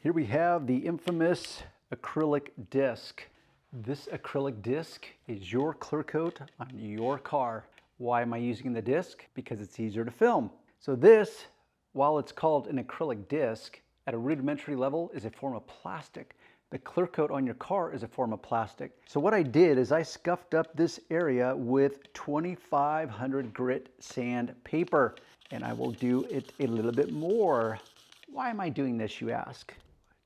Here we have the infamous acrylic disc. This acrylic disc is your clear coat on your car. Why am I using the disc? Because it's easier to film. So this, while it's called an acrylic disc, at a rudimentary level is a form of plastic. The clear coat on your car is a form of plastic. So what I did is I scuffed up this area with 2500 grit sandpaper, and I will do it a little bit more. Why am I doing this, you ask?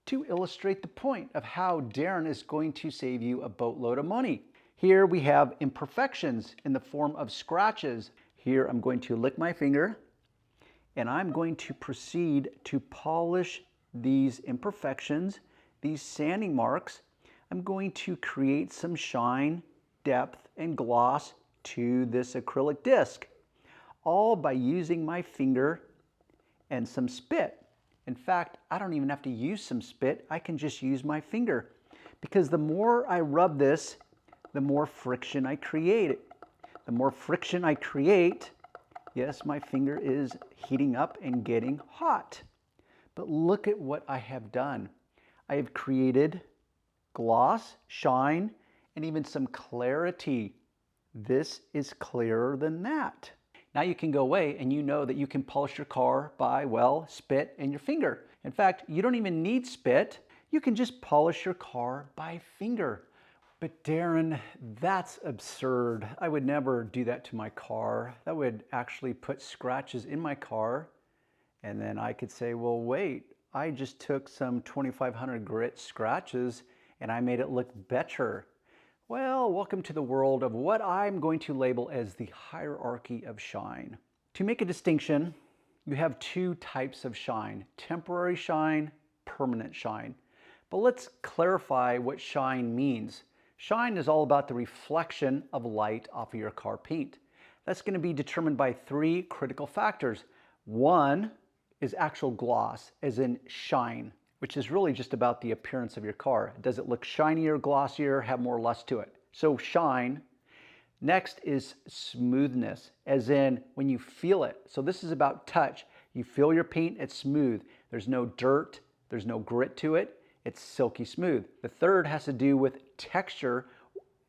To illustrate the point of how Darren is going to save you a boatload of money. Here we have imperfections in the form of scratches. Here I'm going to lick my finger and I'm going to proceed to polish these imperfections, these sanding marks. I'm going to create some shine, depth, and gloss to this acrylic disc, all by using my finger and some spit. In fact, I don't even have to use some spit. I can just use my finger, because the more I rub this, the more friction I create. The more friction I create, yes, my finger is heating up and getting hot. But look at what I have done. I have created gloss, shine, and even some clarity. This is clearer than that. Now you can go away and you know that you can polish your car by, well, spit and your finger. In fact, you don't even need spit. You can just polish your car by finger. But Darren, that's absurd. I would never do that to my car. That would actually put scratches in my car. And then I could say, well, wait, I just took some 2500 grit scratches and I made it look better. Well, welcome to the world of what I'm going to label as the hierarchy of shine. To make a distinction, you have two types of shine: temporary shine, permanent shine. But let's clarify what shine means. Shine is all about the reflection of light off of your car paint. That's going to be determined by three critical factors. One is actual gloss, as in shine, which is really just about the appearance of your car. Does it look shinier, glossier, have more lust to it? So shine. Next is smoothness, as in when you feel it. So this is about touch. You feel your paint, it's smooth. There's no dirt, there's no grit to it. It's silky smooth. The third has to do with texture,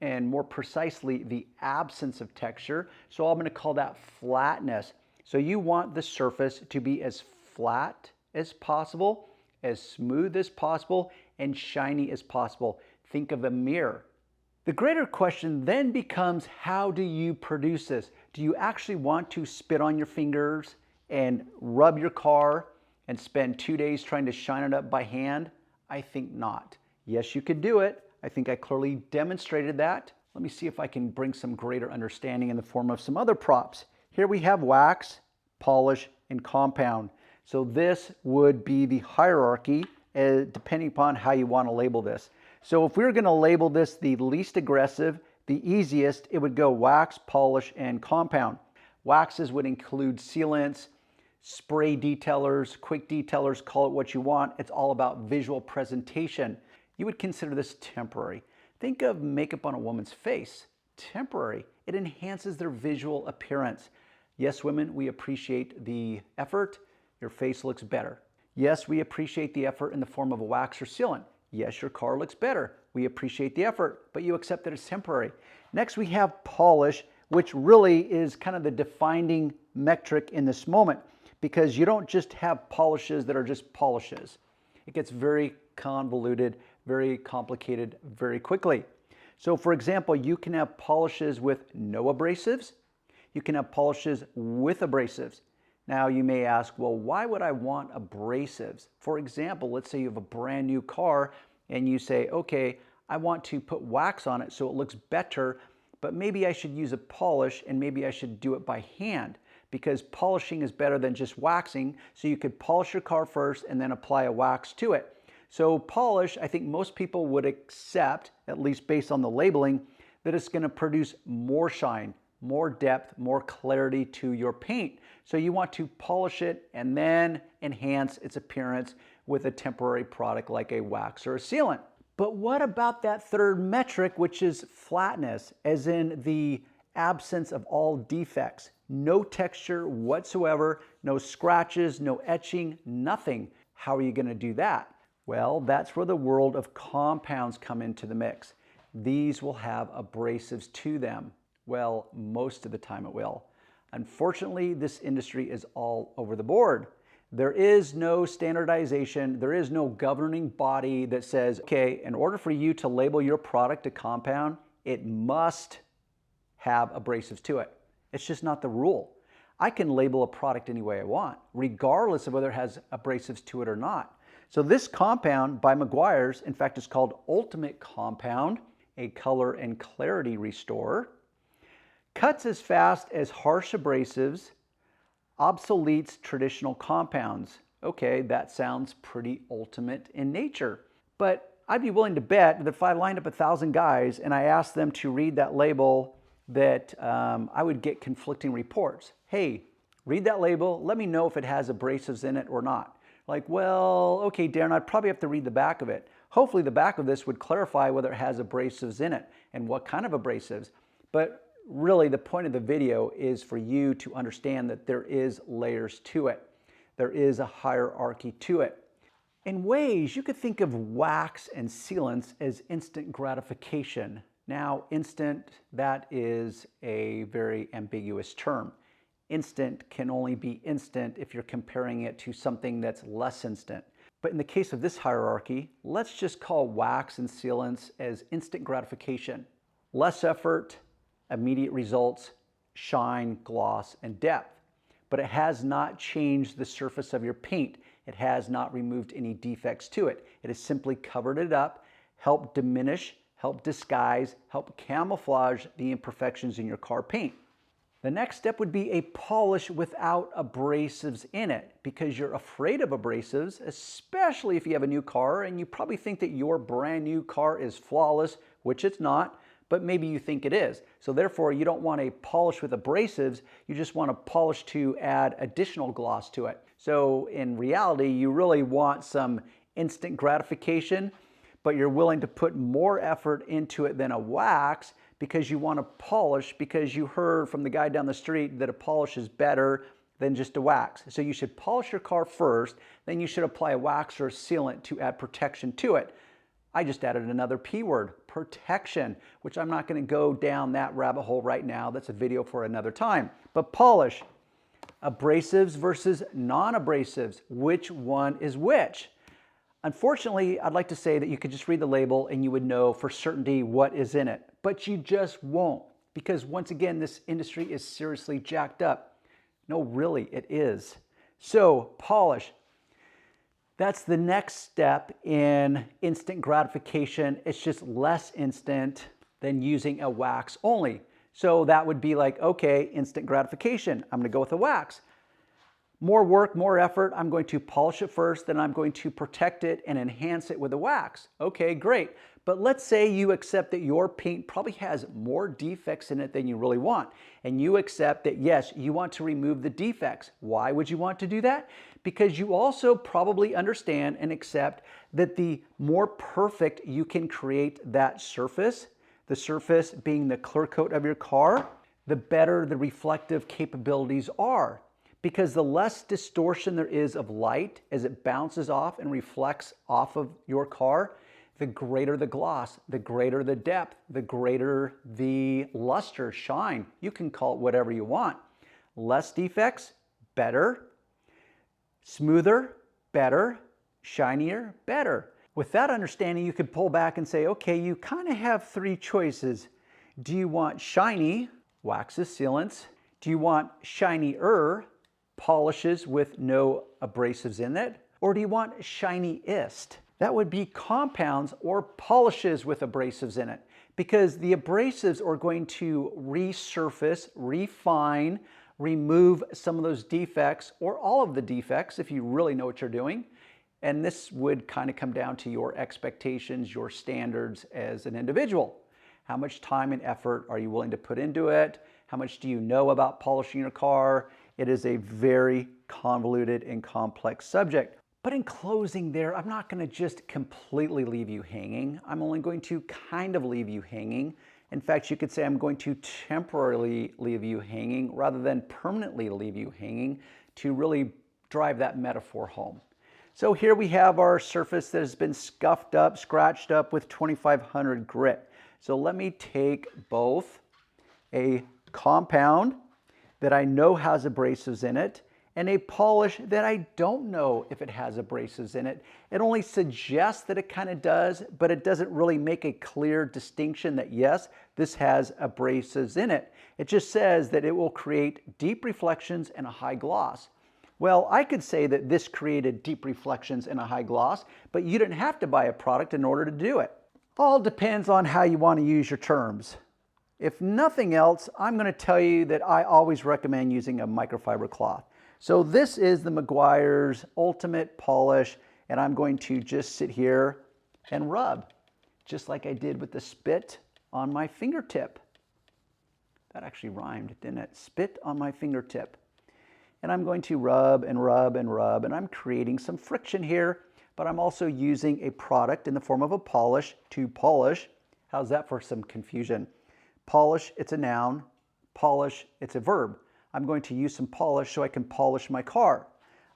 and more precisely, the absence of texture. So I'm going to call that flatness. So you want the surface to be as flat as possible, as smooth as possible, and shiny as possible. Think of a mirror. The greater question then becomes, how do you produce this? Do you actually want to spit on your fingers and rub your car and spend 2 days trying to shine it up by hand? I think not. Yes, you could do it. I think I clearly demonstrated that. Let me see if I can bring some greater understanding in the form of some other props. Here we have wax, polish, and compound. So this would be the hierarchy, depending upon how you want to label this. So if we were going to label this the least aggressive, the easiest, it would go wax, polish, and compound. Waxes would include sealants, spray detailers, quick detailers, call it what you want. It's all about visual presentation. You would consider this temporary. Think of makeup on a woman's face. Temporary. It enhances their visual appearance. Yes, women, we appreciate the effort. Your face looks better. Yes, we appreciate the effort in the form of a wax or sealant. Yes, your car looks better. We appreciate the effort, but you accept that it's temporary. Next, we have polish, which really is kind of the defining metric in this moment, because you don't just have polishes that are just polishes. It gets very convoluted, very complicated very quickly. So for example, you can have polishes with no abrasives. You can have polishes with abrasives. Now you may ask, well, why would I want abrasives? For example, let's say you have a brand new car and you say, okay, I want to put wax on it so it looks better, but maybe I should use a polish and maybe I should do it by hand, because polishing is better than just waxing. So you could polish your car first and then apply a wax to it. So polish, I think most people would accept, at least based on the labeling, that it's going to produce more shine, more depth, more clarity to your paint. So you want to polish it and then enhance its appearance with a temporary product like a wax or a sealant. But what about that third metric, which is flatness, as in the absence of all defects? No texture whatsoever, no scratches, no etching, nothing. How are you going to do that? Well, that's where the world of compounds come into the mix. These will have abrasives to them. Well, most of the time it will. Unfortunately, this industry is all over the board. There is no standardization. There is no governing body that says, okay, in order for you to label your product a compound, it must have abrasives to it. It's just not the rule. I can label a product any way I want, regardless of whether it has abrasives to it or not. So this compound by Meguiar's, in fact, is called Ultimate Compound, a color and clarity restorer. Cuts as fast as harsh abrasives, obsoletes traditional compounds. Okay, that sounds pretty ultimate in nature. But I'd be willing to bet that if I lined up 1,000 guys and I asked them to read that label, that I would get conflicting reports. Hey, read that label, let me know if it has abrasives in it or not. Like, well, okay, Darren, I'd probably have to read the back of it. Hopefully the back of this would clarify whether it has abrasives in it and what kind of abrasives. But really the point of the video is for you to understand that there is layers to it. There is a hierarchy to it. In ways, you could think of wax and sealants as instant gratification. Now, instant, that is a very ambiguous term. Instant can only be instant if you're comparing it to something that's less instant. But in the case of this hierarchy, let's just call wax and sealants as instant gratification. Less effort, immediate results, shine, gloss, and depth. But it has not changed the surface of your paint. It has not removed any defects to it. It has simply covered it up, helped diminish, help disguise, help camouflage the imperfections in your car paint. The next step would be a polish without abrasives in it, because you're afraid of abrasives, especially if you have a new car and you probably think that your brand new car is flawless, which it's not, but maybe you think it is. So therefore you don't want a polish with abrasives, you just want a polish to add additional gloss to it. So in reality, you really want some instant gratification, but you're willing to put more effort into it than a wax because you want to polish, because you heard from the guy down the street that a polish is better than just a wax. So you should polish your car first, then you should apply a wax or a sealant to add protection to it. I just added another P word, protection, which I'm not going to go down that rabbit hole right now. That's a video for another time. But polish, abrasives versus non-abrasives, which one is which? Unfortunately, I'd like to say that you could just read the label and you would know for certainty what is in it, but you just won't, because once again, this industry is seriously jacked up. No, really, it is. So polish, that's the next step in instant gratification. It's just less instant than using a wax only. So that would be like, okay, instant gratification, I'm gonna go with a wax. More work, more effort, I'm going to polish it first, then I'm going to protect it and enhance it with a wax. Okay, great. But let's say you accept that your paint probably has more defects in it than you really want. And you accept that, yes, you want to remove the defects. Why would you want to do that? Because you also probably understand and accept that the more perfect you can create that surface, the surface being the clear coat of your car, the better the reflective capabilities are. Because the less distortion there is of light as it bounces off and reflects off of your car, the greater the gloss, the greater the depth, the greater the luster, shine. You can call it whatever you want. Less defects, better. Smoother, better. Shinier, better. With that understanding, you could pull back and say, okay, you kind of have three choices. Do you want shiny, waxes, sealants? Do you want shinier, polishes with no abrasives in it? Or do you want shiniest? That would be compounds or polishes with abrasives in it, because the abrasives are going to resurface, refine, remove some of those defects or all of the defects if you really know what you're doing. And this would kind of come down to your expectations, your standards as an individual. How much time and effort are you willing to put into it? How much do you know about polishing your car? It is a very convoluted and complex subject. But in closing there, I'm not going to just completely leave you hanging. I'm only going to kind of leave you hanging. In fact, you could say I'm going to temporarily leave you hanging rather than permanently leave you hanging, to really drive that metaphor home. So here we have our surface that has been scuffed up, scratched up with 2500 grit. So let me take both a compound that I know has abrasives in it and a polish that I don't know if it has abrasives in it. It only suggests that it kind of does, but it doesn't really make a clear distinction that yes, this has abrasives in it. It just says that it will create deep reflections and a high gloss. Well, I could say that this created deep reflections and a high gloss, but you didn't have to buy a product in order to do it. All depends on how you want to use your terms. If nothing else, I'm going to tell you that I always recommend using a microfiber cloth. So this is the Meguiar's Ultimate Polish, and I'm going to just sit here and rub, just like I did with the spit on my fingertip. That actually rhymed, didn't it? Spit on my fingertip. And I'm going to rub and rub and rub, and I'm creating some friction here, but I'm also using a product in the form of a polish to polish. How's that for some confusion? Polish, it's a noun. Polish, it's a verb. I'm going to use some polish so I can polish my car.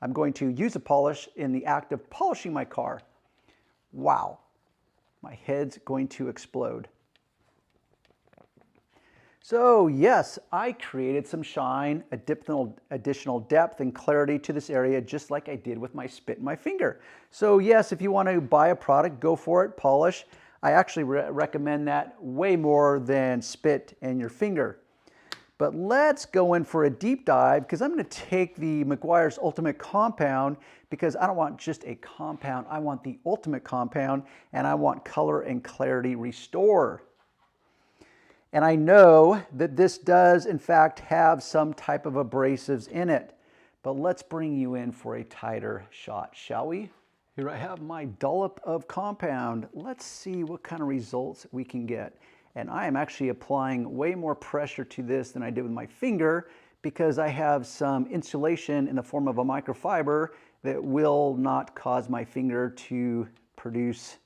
I'm going to use a polish in the act of polishing my car. Wow, my head's going to explode. So yes, I created some shine, additional depth and clarity to this area, just like I did with my spit in my finger. So yes, if you want to buy a product, go for it, polish. I actually recommend that way more than spit in your finger. But let's go in for a deep dive because I'm going to take the Meguiar's Ultimate Compound because I don't want just a compound. I want the ultimate compound and I want color and clarity restore. And I know that this does in fact have some type of abrasives in it. But let's bring you in for a tighter shot, shall we? Here I have my dollop of compound. Let's see what kind of results we can get. And I am actually applying way more pressure to this than I did with my finger because I have some insulation in the form of a microfiber that will not cause my finger to produce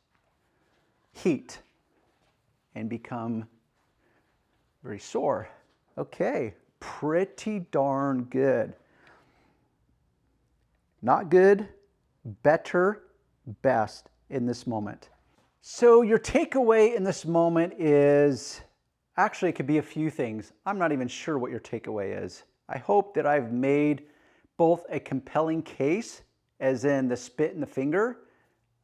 heat and become very sore. Okay, pretty darn good. Not good, better, best in this moment. So your takeaway in this moment is, actually it could be a few things. I'm not even sure what your takeaway is. I hope that I've made both a compelling case, as in the spit in the finger.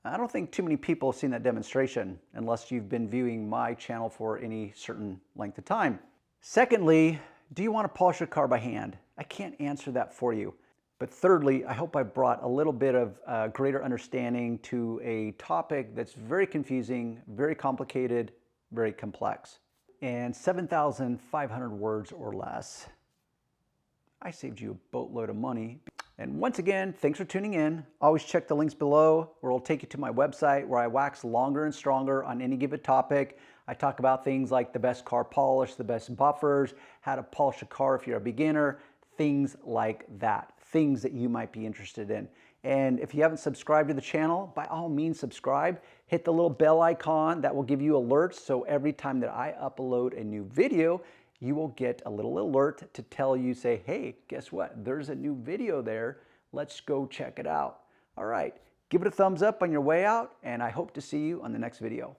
I don't think too many people have seen that demonstration unless you've been viewing my channel for any certain length of time. Secondly, do you want to polish your car by hand? I can't answer that for you. But thirdly, I hope I brought a little bit of greater understanding to a topic that's very confusing, very complicated, very complex. And 7,500 words or less. I saved you a boatload of money. And once again, thanks for tuning in. Always check the links below where it'll take you to my website where I wax longer and stronger on any given topic. I talk about things like the best car polish, the best buffers, how to polish a car if you're a beginner, things like that. Things that you might be interested in. And if you haven't subscribed to the channel, by all means subscribe. Hit the little bell icon that will give you alerts, so every time that I upload a new video, you will get a little alert to tell you, say, hey, guess what? There's a new video there. Let's go check it out. All right, give it a thumbs up on your way out, and I hope to see you on the next video.